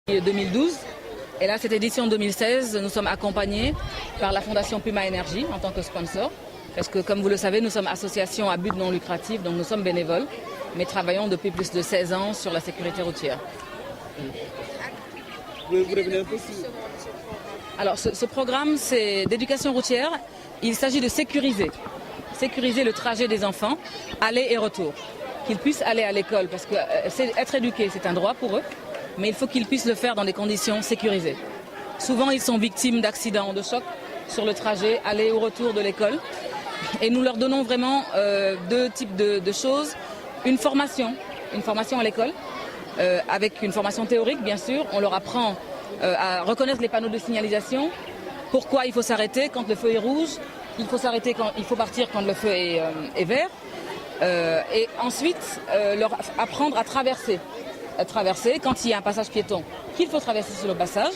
2012. Et là, cette édition 2016, nous sommes accompagnés par la Fondation Puma Énergie en tant que sponsor. Parce que, comme vous le savez, nous sommes association à but non lucratif, donc nous sommes bénévoles, mais travaillons depuis plus de 16 ans sur la sécurité routière. Vous revenez un peu sur... Alors, ce programme, c'est d'éducation routière. Il s'agit de sécuriser le trajet des enfants, aller et retour. Qu'ils puissent aller à l'école, parce que être éduqué, c'est un droit pour eux, mais il faut qu'ils puissent le faire dans des conditions sécurisées. Souvent, ils sont victimes d'accidents, de chocs sur le trajet, aller ou retour de l'école. Et nous leur donnons vraiment deux types de choses. Une formation à l'école, avec une formation théorique, bien sûr. On leur apprend à reconnaître les panneaux de signalisation, pourquoi il faut s'arrêter quand le feu est rouge, il faut s'arrêter quand il faut partir quand le feu est vert. Et ensuite, leur apprendre à traverser quand il y a un passage piéton, qu'il faut traverser sur le passage.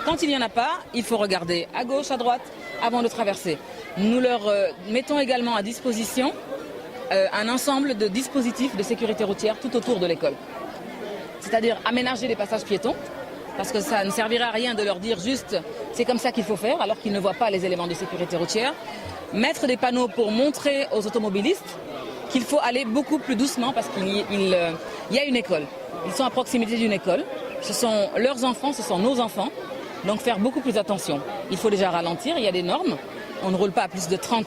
Quand il n'y en a pas, il faut regarder à gauche, à droite, avant de traverser. Nous leur mettons également à disposition un ensemble de dispositifs de sécurité routière tout autour de l'école. C'est-à-dire aménager les passages piétons, parce que ça ne servira à rien de leur dire juste c'est comme ça qu'il faut faire, alors qu'ils ne voient pas les éléments de sécurité routière. Mettre des panneaux pour montrer aux automobilistes qu'il faut aller beaucoup plus doucement, parce qu'il y a une école. Ils sont à proximité d'une école. Ce sont leurs enfants, ce sont nos enfants. Donc faire beaucoup plus attention. Il faut déjà ralentir, il y a des normes. On ne roule pas à plus de 30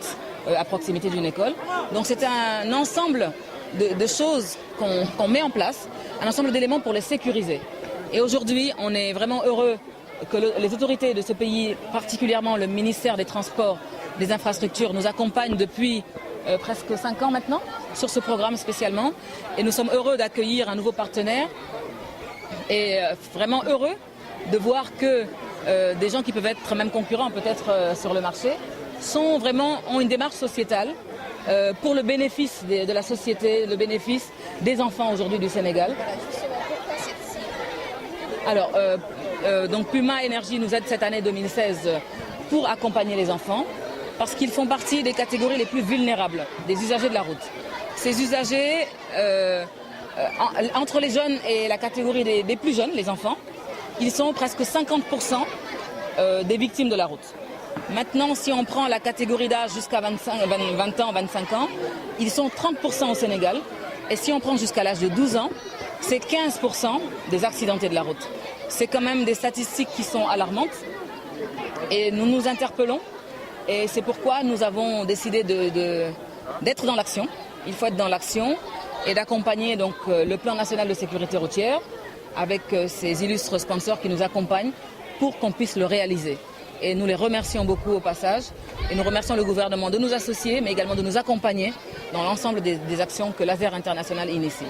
à proximité d'une école. Donc c'est un ensemble de choses qu'on met en place, un ensemble d'éléments pour les sécuriser. Et aujourd'hui, on est vraiment heureux que les autorités de ce pays, particulièrement le ministère des Transports, des Infrastructures, nous accompagnent depuis presque 5 ans maintenant sur ce programme spécialement. Et nous sommes heureux d'accueillir un nouveau partenaire et vraiment heureux de voir que des gens qui peuvent être même concurrents peut-être sur le marché ont une démarche sociétale pour le bénéfice de la société, le bénéfice des enfants aujourd'hui du Sénégal. Alors, donc Puma Énergie nous aide cette année 2016 pour accompagner les enfants, parce qu'ils font partie des catégories les plus vulnérables des usagers de la route. Ces usagers, entre les jeunes et la catégorie des plus jeunes, les enfants, ils sont presque 50% des victimes de la route. Maintenant, si on prend la catégorie d'âge jusqu'à 20 ans, 25 ans, ils sont 30% au Sénégal. Et si on prend jusqu'à l'âge de 12 ans, c'est 15% des accidentés de la route. C'est quand même des statistiques qui sont alarmantes. Et nous nous interpellons. Et c'est pourquoi nous avons décidé d'être dans l'action. Il faut être dans l'action et d'accompagner donc le plan national de sécurité routière avec ces illustres sponsors qui nous accompagnent pour qu'on puisse le réaliser. Et nous les remercions beaucoup au passage. Et nous remercions le gouvernement de nous associer, mais également de nous accompagner dans l'ensemble des actions que l'ASER International initie.